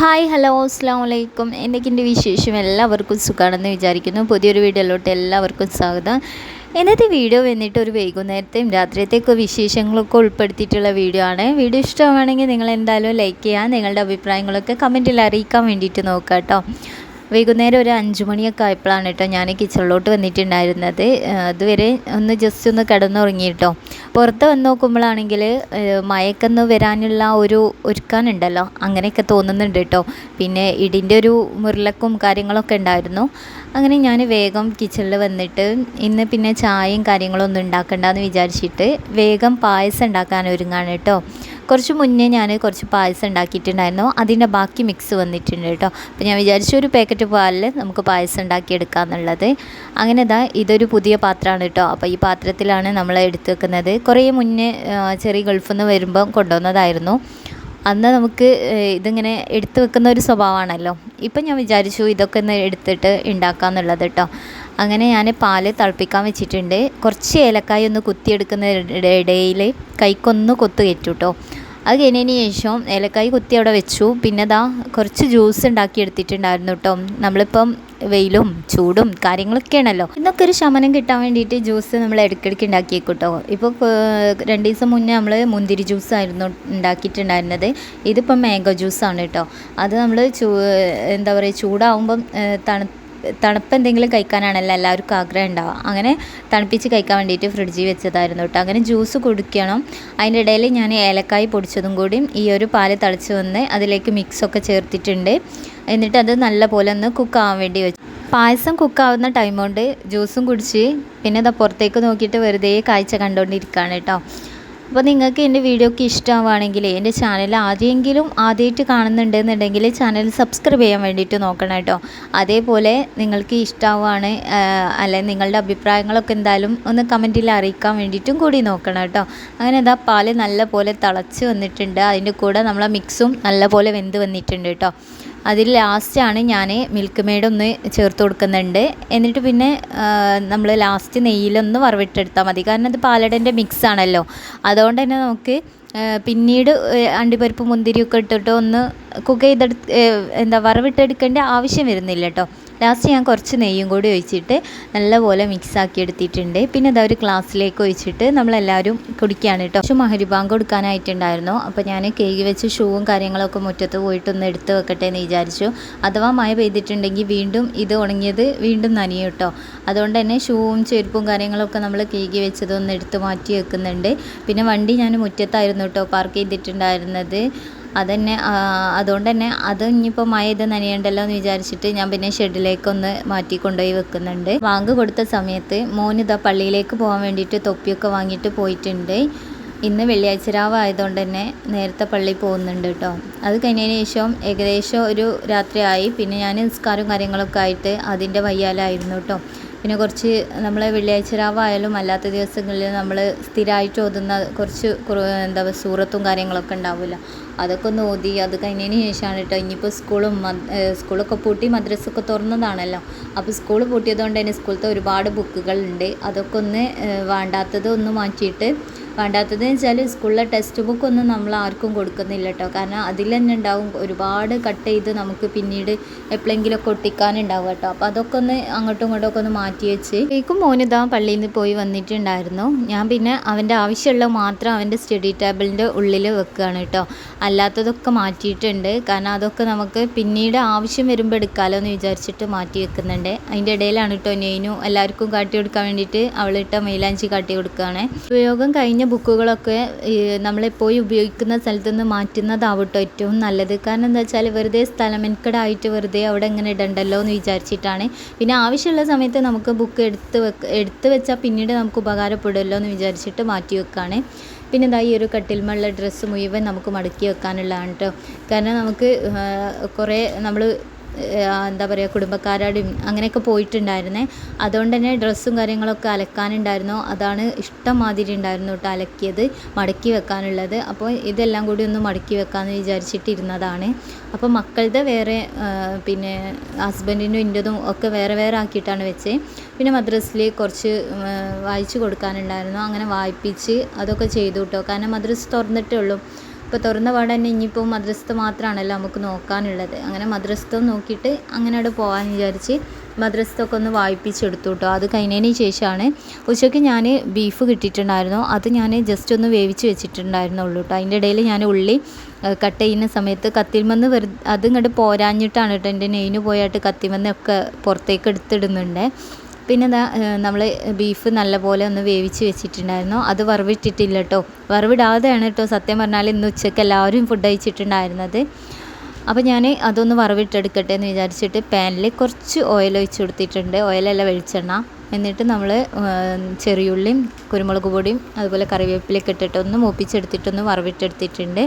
Hi hello അസ്സാം വലൈക്കും. എന്തൊക്കെയുണ്ട് വിശേഷം? എല്ലാവർക്കും സുഖമാണെന്ന് വിചാരിക്കുന്നു. പുതിയൊരു വീഡിയോയിലോട്ട് എല്ലാവർക്കും സ്വാഗതം. ഇന്നത്തെ വീഡിയോ വന്നിട്ട് ഒരു വൈകുന്നേരത്തെയും രാത്രിയത്തേക്കും വിശേഷങ്ങളൊക്കെ ഉൾപ്പെടുത്തിയിട്ടുള്ള വീഡിയോ ആണ്. വീഡിയോ ഇഷ്ടമാണെങ്കിൽ നിങ്ങൾ എന്തായാലും ലൈക്ക് ചെയ്യുക, നിങ്ങളുടെ അഭിപ്രായങ്ങളൊക്കെ കമൻറ്റിൽ അറിയിക്കാൻ വേണ്ടിയിട്ട് നോക്കുക കേട്ടോ. വൈകുന്നേരം ഒരു 5 മണിയൊക്കെ ആയപ്പോഴാണ് കേട്ടോ ഞാൻ കിച്ചണിലോട്ട് വന്നിട്ടുണ്ടായിരുന്നത്. അതുവരെ ഒന്ന് ജസ്റ്റ് ഒന്ന് കിടന്നുറങ്ങി കേട്ടോ. പുറത്ത് വന്ന് നോക്കുമ്പോഴാണെങ്കിൽ മയക്കൊന്ന് വരാനുള്ള ഒരുക്കാനുണ്ടല്ലോ, അങ്ങനെയൊക്കെ തോന്നുന്നുണ്ട് കേട്ടോ. പിന്നെ ഇടിൻ്റെ ഒരു മുരളക്കും കാര്യങ്ങളൊക്കെ ഉണ്ടായിരുന്നു. അങ്ങനെ ഞാൻ വേഗം കിച്ചണിൽ വന്നിട്ട് ഇന്ന് പിന്നെ ചായയും കാര്യങ്ങളൊന്നും ഉണ്ടാക്കണ്ടെന്ന് വിചാരിച്ചിട്ട് വേഗം പായസം ഉണ്ടാക്കാൻ ഒരുങ്ങാണ് കേട്ടോ. കുറച്ച് മുന്നേ ഞാൻ കുറച്ച് പായസം ഉണ്ടാക്കിയിട്ടുണ്ടായിരുന്നു, അതിൻ്റെ ബാക്കി മിക്സ് വന്നിട്ടുണ്ട് കേട്ടോ. അപ്പോൾ ഞാൻ വിചാരിച്ചു ഒരു പാക്കറ്റ് പാലിൽ നമുക്ക് പായസം ഉണ്ടാക്കിയെടുക്കാമെന്നുള്ളത്. അങ്ങനെ ഇതൊരു പുതിയ പാത്രമാണ് കേട്ടോ. അപ്പോൾ ഈ പാത്രത്തിലാണ് നമ്മൾ എടുത്ത് വെക്കുന്നത്. കുറേ മുന്നേ ചെറിയ ഗൾഫിൽ നിന്ന് വരുമ്പം കൊണ്ടുവന്നതായിരുന്നു. അന്ന് നമുക്ക് ഇതിങ്ങനെ എടുത്ത് വെക്കുന്ന ഒരു സ്വഭാവമാണല്ലോ. ഇപ്പം ഞാൻ വിചാരിച്ചു ഇതൊക്കെ ഒന്ന് എടുത്തിട്ട് ഉണ്ടാക്കാമെന്നുള്ളത് കേട്ടോ. അങ്ങനെ ഞാൻ പാല് തിളപ്പിക്കാൻ വെച്ചിട്ടുണ്ട്. കുറച്ച് ഏലക്കായ ഒന്ന് കുത്തിയെടുക്കുന്ന ഇടയിൽ കൈക്കൊന്ന് കൊത്ത് കയറ്റു കേട്ടോ. അത് കഴിഞ്ഞതിന് ശേഷം ഏലക്കായ കുത്തി അവിടെ വെച്ചു. പിന്നെ കുറച്ച് ജ്യൂസ് ഉണ്ടാക്കി എടുത്തിട്ടുണ്ടായിരുന്നു കേട്ടോ. നമ്മളിപ്പം വെയിലും ചൂടും കാര്യങ്ങളൊക്കെയാണല്ലോ, ഇന്നൊക്കെ ഒരു ശമനം കിട്ടാൻ വേണ്ടിയിട്ട് ജ്യൂസ് നമ്മൾ ഇടയ്ക്കിടയ്ക്ക് ഉണ്ടാക്കിയേക്കും കേട്ടോ. ഇപ്പോൾ 2 ദിവസം മുന്നേ നമ്മൾ മുന്തിരി ജ്യൂസായിരുന്നു ഉണ്ടാക്കിയിട്ടുണ്ടായിരുന്നത്. ഇതിപ്പം മാംഗോ ജ്യൂസാണ് കേട്ടോ. അത് നമ്മൾ എന്താ പറയുക, ചൂടാവുമ്പം തണുപ്പ് എന്തെങ്കിലും കഴിക്കാനാണല്ലോ എല്ലാവർക്കും ആഗ്രഹം ഉണ്ടാവുക. അങ്ങനെ തണുപ്പിച്ച് കഴിക്കാൻ വേണ്ടിയിട്ട് ഫ്രിഡ്ജിൽ വെച്ചതായിരുന്നു കേട്ടോ. അങ്ങനെ ജ്യൂസ് കുടിക്കണം. അതിൻ്റെ ഇടയിൽ ഞാൻ ഏലക്കായ് പൊടിച്ചതും കൂടി ഈ ഒരു പാല് തിളച്ച് വന്ന് അതിലേക്ക് മിക്സൊക്കെ ചേർത്തിട്ടുണ്ട്. എന്നിട്ട് അത് നല്ല പോലെ ഒന്ന് കുക്കാവാൻ വേണ്ടി വെച്ചു. പായസം കുക്കാവുന്ന ടൈം കൊണ്ട് ജ്യൂസും കുടിച്ച് പിന്നെ പുറത്തേക്ക് നോക്കിയിട്ട് വെറുതെ കാഴ്ച കണ്ടുകൊണ്ടിരിക്കുകയാണ് കേട്ടോ. അപ്പോൾ നിങ്ങൾക്ക് എൻ്റെ വീഡിയോ ഒക്കെ ഇഷ്ടമാവുകയാണെങ്കിൽ എൻ്റെ ചാനൽ ആദ്യമായിട്ട് കാണുന്നുണ്ടെന്നുണ്ടെങ്കിൽ ചാനൽ സബ്സ്ക്രൈബ് ചെയ്യാൻ വേണ്ടിയിട്ട് നോക്കണം കേട്ടോ. അതേപോലെ നിങ്ങൾക്ക് ഇഷ്ടമാവുകയാണ് അല്ലെങ്കിൽ നിങ്ങളുടെ അഭിപ്രായങ്ങളൊക്കെ എന്തായാലും ഒന്ന് കമൻറ്റിൽ അറിയിക്കാൻ വേണ്ടിയിട്ടും കൂടി നോക്കണം കേട്ടോ. അങ്ങനെ പാല് നല്ല പോലെ തിളച്ച് വന്നിട്ടുണ്ട്. അതിൻ്റെ കൂടെ നമ്മളെ മിക്സും നല്ല പോലെ വെന്ത് വന്നിട്ടുണ്ട് കേട്ടോ. അതിൽ ലാസ്റ്റാണ് ഞാൻ മിൽക്ക് മെയ്ഡ് ഒന്ന് ചേർത്ത് കൊടുക്കുന്നുണ്ട്. എന്നിട്ട് പിന്നെ നമ്മൾ ലാസ്റ്റ് നെയ്യിലൊന്ന് വറവിട്ടെടുത്താൽ മതി. കാരണം അത് പാലടൻ്റെ മിക്സ് ആണല്ലോ. അതുകൊണ്ട് തന്നെ നമുക്ക് പിന്നീട് അണ്ടിപ്പരിപ്പ് മുന്തിരിയൊക്കെ ഇട്ടിട്ട് ഒന്ന് കുക്ക് വറവിട്ടെടുക്കേണ്ട ആവശ്യം വരുന്നില്ല കേട്ടോ. ലാസ്റ്റ് ഞാൻ കുറച്ച് നെയ്യും കൂടി ഒഴിച്ചിട്ട് നല്ലപോലെ മിക്സാക്കി എടുത്തിട്ടുണ്ട്. പിന്നെ ഒരു ഗ്ലാസ്സിലേക്ക് ഒഴിച്ചിട്ട് നമ്മളെല്ലാവരും കുടിക്കുകയാണ് കേട്ടോ. പക്ഷേ മഹരിബാങ്ക് കൊടുക്കാനായിട്ടുണ്ടായിരുന്നു. അപ്പോൾ ഞാൻ കേക്ക് വെച്ച് ഷൂവും കാര്യങ്ങളൊക്കെ മുറ്റത്ത് പോയിട്ടൊന്ന് എടുത്ത് വെക്കട്ടെ എന്ന് വിചാരിച്ചു. അഥവാ മഴ പെയ്തിട്ടുണ്ടെങ്കിൽ വീണ്ടും ഇത് ഉണങ്ങിയത് വീണ്ടും നനയും കേട്ടോ. അതുകൊണ്ട് തന്നെ ഷൂവും ചെരുപ്പും കാര്യങ്ങളൊക്കെ നമ്മൾ കേക്ക് വെച്ചതൊന്ന് എടുത്ത് മാറ്റി വെക്കുന്നുണ്ട്. പിന്നെ വണ്ടി ഞാൻ മുറ്റത്തായിരുന്നു കേട്ടോ പാർക്ക് ചെയ്തിട്ടുണ്ടായിരുന്നത്. അതുകൊണ്ട് തന്നെ അത് ഇനിയിപ്പോൾ മഴ ഇത് നനയണ്ടല്ലോ എന്ന് വിചാരിച്ചിട്ട് ഞാൻ പിന്നെ ഷെഡിലേക്കൊന്ന് മാറ്റി കൊണ്ടുപോയി വെക്കുന്നുണ്ട്. വാങ്ക് കൊടുത്ത സമയത്ത് മോന് പള്ളിയിലേക്ക് പോകാൻ വേണ്ടിയിട്ട് തൊപ്പിയൊക്കെ വാങ്ങിയിട്ട് പോയിട്ടുണ്ട്. ഇന്ന് വെള്ളിയാഴ്ച രാവ് ആയതുകൊണ്ട് തന്നെ നേരത്തെ പള്ളിയിൽ പോകുന്നുണ്ട് കേട്ടോ. അത് കഴിഞ്ഞതിന് ശേഷം ഏകദേശം ഒരു രാത്രിയായി. പിന്നെ ഞാൻ നിസ്കാരവും കാര്യങ്ങളൊക്കെ ആയിട്ട് അതിൻ്റെ വയ്യാലായിരുന്നു കേട്ടോ. പിന്നെ കുറച്ച് നമ്മളെ വെള്ളിയാഴ്ച രാവായാലും അല്ലാത്ത ദിവസങ്ങളിൽ നമ്മൾ സ്ഥിരമായിട്ട് ഓതുന്ന കുറച്ച് സൂറത്തും കാര്യങ്ങളൊക്കെ ഉണ്ടാവില്ല, അതൊക്കെ ഒന്ന് ഓതി. അത് കഴിഞ്ഞതിന് ശേഷമാണ് കേട്ടോ. ഇനിയിപ്പോൾ സ്കൂളൊക്കെ പൂട്ടി മദ്രസൊക്കെ തുറന്നതാണല്ലോ. അപ്പോൾ സ്കൂൾ പൂട്ടിയതുകൊണ്ട് തന്നെ സ്കൂളത്തെ ഒരുപാട് ബുക്കുകളുണ്ട്. അതൊക്കെ ഒന്ന് വേണ്ടാത്തത് ഒന്ന് മാറ്റിയിട്ട്, വേണ്ടാത്തതെന്ന് വെച്ചാൽ സ്കൂളിലെ ടെക്സ്റ്റ് ബുക്കൊന്നും നമ്മൾ ആർക്കും കൊടുക്കുന്നില്ല കേട്ടോ. കാരണം അതിൽ തന്നെ ഉണ്ടാവും ഒരുപാട് കട്ട് ചെയ്ത് നമുക്ക് പിന്നീട് എപ്പോഴെങ്കിലുമൊക്കെ ഒട്ടിക്കാനുണ്ടാവും കേട്ടോ. അപ്പോൾ അതൊക്കെ ഒന്ന് അങ്ങോട്ടും ഇങ്ങോട്ടും ഒന്ന് മാറ്റി വെച്ച് കേൾക്കും. മോനിതാ പള്ളിയിൽ നിന്ന് പോയി വന്നിട്ടുണ്ടായിരുന്നു. ഞാൻ പിന്നെ അവൻ്റെ ആവശ്യമുള്ള മാത്രം അവൻ്റെ സ്റ്റഡി ടേബിളിൻ്റെ ഉള്ളിൽ വെക്കുകയാണ് കേട്ടോ. അല്ലാത്തതൊക്കെ മാറ്റിയിട്ടുണ്ട്. കാരണം അതൊക്കെ നമുക്ക് പിന്നീട് ആവശ്യം വരുമ്പോൾ എടുക്കാമല്ലോ എന്ന് വിചാരിച്ചിട്ട് മാറ്റി വെക്കുന്നുണ്ട്. അതിൻ്റെ ഇടയിലാണ് കേട്ടോ നെയ്നും എല്ലാവർക്കും കാട്ടി കൊടുക്കാൻ വേണ്ടിയിട്ട് അവളിട്ട മൈലാഞ്ചി കാട്ടി കൊടുക്കുകയാണ്. ഉപയോഗം കഴിഞ്ഞ ബുക്കുകളൊക്കെ നമ്മളെപ്പോഴും ഉപയോഗിക്കുന്ന സ്ഥലത്തുനിന്ന് മാറ്റുന്നതാവട്ടോ ഏറ്റവും നല്ലത്. കാരണം എന്താ വെച്ചാൽ വെറുതെ സ്ഥലമെൻകടായിട്ട് വെറുതെ അവിടെ ഇങ്ങനെ ഇടണ്ടല്ലോ എന്ന് വിചാരിച്ചിട്ടാണ്. പിന്നെ ആവശ്യമുള്ള സമയത്ത് നമുക്ക് ബുക്ക് എടുത്ത് വെച്ചാൽ പിന്നീട് നമുക്ക് ഉപകാരപ്പെടുമല്ലോ എന്ന് വിചാരിച്ചിട്ട് മാറ്റി വെക്കുകയാണ്. പിന്നെ ഈ ഒരു കട്ടിൽമുള്ള ഡ്രസ്സ് മുഴുവൻ നമുക്ക് മടക്കി വെക്കാനുള്ളതാണ് കേട്ടോ. കാരണം നമുക്ക് കുറേ നമ്മൾ കുടുംബക്കാരോടും അങ്ങനെയൊക്കെ പോയിട്ടുണ്ടായിരുന്നേ. അതുകൊണ്ട് തന്നെ ഡ്രസ്സും കാര്യങ്ങളൊക്കെ അലക്കാനുണ്ടായിരുന്നു. അതാണ് ഇഷ്ടം മാതിരി ഉണ്ടായിരുന്നു കേട്ടോ അലക്കിയത് മടക്കി വെക്കാനുള്ളത്. അപ്പോൾ ഇതെല്ലാം കൂടി ഒന്ന് മടക്കി വെക്കാമെന്ന് വിചാരിച്ചിട്ടിരുന്നതാണ്. അപ്പോൾ മക്കളുടെ വേറെ, പിന്നെ ഹസ്ബൻഡിനും എൻ്റെതും ഒക്കെ വേറെ വേറെ ആക്കിയിട്ടാണ് വെച്ചത്. പിന്നെ മദ്രസിൽ കുറച്ച് വായിച്ചു കൊടുക്കാനുണ്ടായിരുന്നു. അങ്ങനെ വായിപ്പിച്ച് അതൊക്കെ ചെയ്തു കേട്ടോ. കാരണം മദ്രസ് തുറന്നിട്ടേ ഉള്ളൂ. ഇപ്പോൾ തുറന്ന പാടെ തന്നെ ഇനിയിപ്പോൾ മദ്രസത്തെ മാത്രമാണല്ലോ നമുക്ക് നോക്കാനുള്ളത്. അങ്ങനെ മദ്രസത്തെ നോക്കിയിട്ട് അങ്ങനെ അവിടെ പോകാമെന്ന് വിചാരിച്ച് മദ്രസത്തൊക്കെ ഒന്ന് വായിപ്പിച്ചെടുത്തു കേട്ടോ. അത് കഴിഞ്ഞതിന് ശേഷമാണ് ഉച്ചയ്ക്ക് ഞാൻ ബീഫ് കിട്ടിയിട്ടുണ്ടായിരുന്നു. അത് ഞാൻ ജസ്റ്റ് ഒന്ന് വേവിച്ച് വെച്ചിട്ടുണ്ടായിരുന്നുള്ളൂ കേട്ടോ. അതിൻ്റെ ഇടയിൽ ഞാൻ ഉള്ളി കട്ട് ചെയ്യുന്ന സമയത്ത് കത്തിൽമന്ന് അത് ഇങ്ങോട്ട് പോരാഞ്ഞിട്ടാണ് കേട്ടോ എൻ്റെ നെയിന് പോയിട്ട് കത്തിമന്നൊക്കെ പുറത്തേക്ക് എടുത്തിടുന്നുണ്ട്. പിന്നെ നമ്മൾ ബീഫ് നല്ലപോലെ ഒന്ന് വേവിച്ച് വെച്ചിട്ടുണ്ടായിരുന്നു. അത് വറവിട്ടിട്ടില്ല കേട്ടോ. വറവിടാതെയാണ് കേട്ടോ സത്യം പറഞ്ഞാൽ ഇന്ന് ഉച്ചയ്ക്ക് എല്ലാവരും ഫുഡ് കഴിച്ചിട്ടുണ്ടായിരുന്നത്. അപ്പോൾ ഞാൻ അതൊന്ന് വറവിട്ടെടുക്കട്ടെ എന്ന് വിചാരിച്ചിട്ട് പാനിൽ കുറച്ച് ഓയിൽ ഒഴിച്ച് കൊടുത്തിട്ടുണ്ട്. ഓയിലല്ല വെളിച്ചെണ്ണ. എന്നിട്ട് നമ്മൾ ചെറിയുള്ളിയും കുരുമുളക് പൊടിയും അതുപോലെ കറിവേപ്പിലൊക്കെ ഇട്ടിട്ട് ഒന്ന് മൂപ്പിച്ചെടുത്തിട്ടൊന്ന് വറവിട്ടെടുത്തിട്ടുണ്ട്.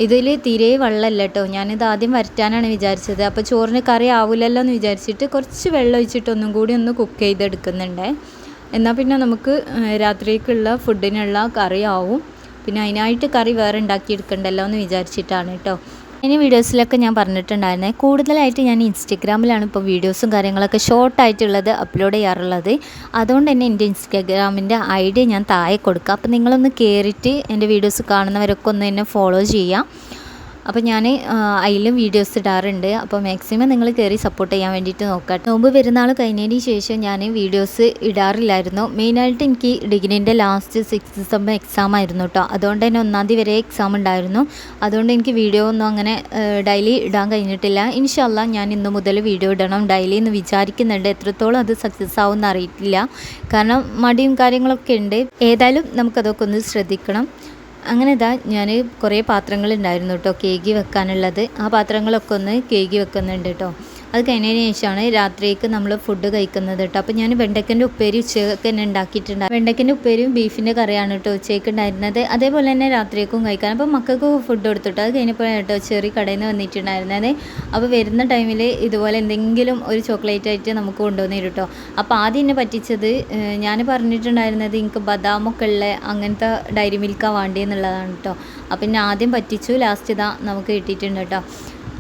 ഇതിൽ തീരെ വെള്ളമല്ല കേട്ടോ. ഞാനിത് ആദ്യം വരട്ടാനാണ് വിചാരിച്ചത്. അപ്പോൾ ചോറിന് കറി ആവില്ലല്ലോ എന്ന് വിചാരിച്ചിട്ട് കുറച്ച് വെള്ളം ഒഴിച്ചിട്ട് ഒന്നും കൂടി ഒന്ന് കുക്ക് ചെയ്തെടുക്കുന്നുണ്ട്. എന്നാൽ പിന്നെ നമുക്ക് രാത്രിക്കുള്ള ഫുഡിനുള്ള കറി ആവും. പിന്നെ അതിനായിട്ട് കറി വേറെ ഉണ്ടാക്കിയെടുക്കണ്ടല്ലോ എന്ന് വിചാരിച്ചിട്ടാണ് കേട്ടോ. ഇനി വീഡിയോസിലൊക്കെ ഞാൻ പറഞ്ഞിട്ടുണ്ടായിരുന്നത് കൂടുതലായിട്ട് ഞാൻ ഇൻസ്റ്റഗ്രാമിലാണ് ഇപ്പോൾ വീഡിയോസും കാര്യങ്ങളൊക്കെ ഷോർട്ടായിട്ടുള്ളത് അപ്ലോഡ് ചെയ്യാറുള്ളത്. അതുകൊണ്ട് തന്നെ എൻ്റെ ഇൻസ്റ്റഗ്രാമിൻ്റെ ഐഡി ഞാൻ താഴെ കൊടുക്കുക. അപ്പോൾ നിങ്ങളൊന്ന് കയറിയിട്ട് എൻ്റെ വീഡിയോസ് കാണുന്നവരൊക്കെ ഒന്ന് എന്നെ ഫോളോ ചെയ്യാം. അപ്പോൾ ഞാൻ അതിലും വീഡിയോസ് ഇടാറുണ്ട്. അപ്പോൾ മാക്സിമം നിങ്ങൾ കയറി സപ്പോർട്ട് ചെയ്യാൻ വേണ്ടിയിട്ട് നോക്കാം. നോമ്പ് പെരുന്നാൾ കഴിഞ്ഞതിന് ശേഷം ഞാൻ വീഡിയോസ് ഇടാറില്ലായിരുന്നു. മെയിനായിട്ട് എനിക്ക് ഡിഗ്രീൻ്റെ ലാസ്റ്റ് 6th സെം എക്സാം ആയിരുന്നു കേട്ടോ. അതുകൊണ്ട് തന്നെ 1ാം തീയതി വരെ എക്സാം ഉണ്ടായിരുന്നു. അതുകൊണ്ട് എനിക്ക് വീഡിയോ ഒന്നും അങ്ങനെ ഡെയിലി ഇടാൻ കഴിഞ്ഞിട്ടില്ല. ഇൻഷാ അല്ലാഹ് ഞാൻ ഇന്ന് മുതൽ വീഡിയോ ഇടണം ഡെയിലി എന്ന് വിചാരിക്കുന്നുണ്ട്. എത്രത്തോളം അത് സക്സസ് ആവുമെന്ന് അറിയില്ല. കാരണം മടിയും കാര്യങ്ങളൊക്കെ ഉണ്ട്. ഏതായാലും നമുക്കതൊക്കെ ഒന്ന് ശ്രദ്ധിക്കണം. അങ്ങനെ ഞാൻ കുറേ പാത്രങ്ങളുണ്ടായിരുന്നു കേട്ടോ കേക്ക് വെക്കാനുള്ളത്. ആ പാത്രങ്ങളൊക്കെ ഒന്ന് കേക്ക് വെക്കുന്നുണ്ട് കേട്ടോ. അത് കഴിഞ്ഞതിന് ശേഷമാണ് രാത്രിക്ക് നമ്മൾ ഫുഡ് കഴിക്കുന്നത് കേട്ടോ. അപ്പോൾ ഞാൻ വെണ്ടയ്ക്കൻ്റെ ഉപ്പേരി ഉച്ചയ്ക്ക് തന്നെ ഉണ്ടാക്കിയിട്ടുണ്ട്. വെണ്ടയ്ക്കൻ്റെ ഉപ്പേരിയും ബീഫിൻ്റെ കറിയാണ് കേട്ടോ ഉച്ചയ്ക്ക് ഉണ്ടായിരുന്നത്. അതേപോലെ തന്നെ രാത്രിക്കും കഴിക്കാൻ. അപ്പോൾ മക്കൾക്ക് ഫുഡ് കൊടുത്തിട്ട് അത് കഴിഞ്ഞപ്പോഴാണ് കേട്ടോ ചെറിയ കടയിൽ നിന്ന് വന്നിട്ടുണ്ടായിരുന്നത്. അപ്പോൾ വരുന്ന ടൈമിൽ ഇതുപോലെ എന്തെങ്കിലും ഒരു ചോക്ലേറ്റ് ആയിട്ട് നമുക്ക് കൊണ്ടുവന്നു തരും കേട്ടോ. അപ്പോൾ ആദ്യം എന്നെ പറ്റിച്ചത് ഞാൻ പറഞ്ഞിട്ടുണ്ടായിരുന്നത് എനിക്ക് ബദാമൊക്കെ ഉള്ള അങ്ങനത്തെ ഡയറി മിൽക്കാണ് വേണ്ടിയെന്നുള്ളതാണ് കേട്ടോ. അപ്പോൾ പിന്നെ ആദ്യം പറ്റിച്ചു. ലാസ്റ്റ് നമുക്ക് കിട്ടിയിട്ടുണ്ട് കേട്ടോ.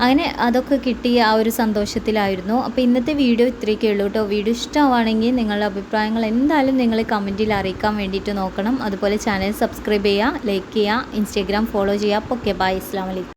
അങ്ങനെ അതൊക്കെ കിട്ടി ആ ഒരു സന്തോഷത്തിലായിരുന്നു. അപ്പോൾ ഇന്നത്തെ വീഡിയോ ഇത്രയൊക്കെ ഉള്ളൂ കേട്ടോ. വീഡിയോ ഇഷ്ടമാണെങ്കിൽ നിങ്ങളുടെ അഭിപ്രായങ്ങൾ എന്തായാലും നിങ്ങൾ കമൻറ്റിൽ അറിയിക്കാൻ വേണ്ടിയിട്ട് നോക്കണം. അതുപോലെ ചാനൽ സബ്സ്ക്രൈബ് ചെയ്യുക, ലൈക്ക് ചെയ്യുക, ഇൻസ്റ്റാഗ്രാം ഫോളോ ചെയ്യുക. അപ്പോൾ ഓക്കെ, ബൈ, അസ്സലാമു അലൈക്കും.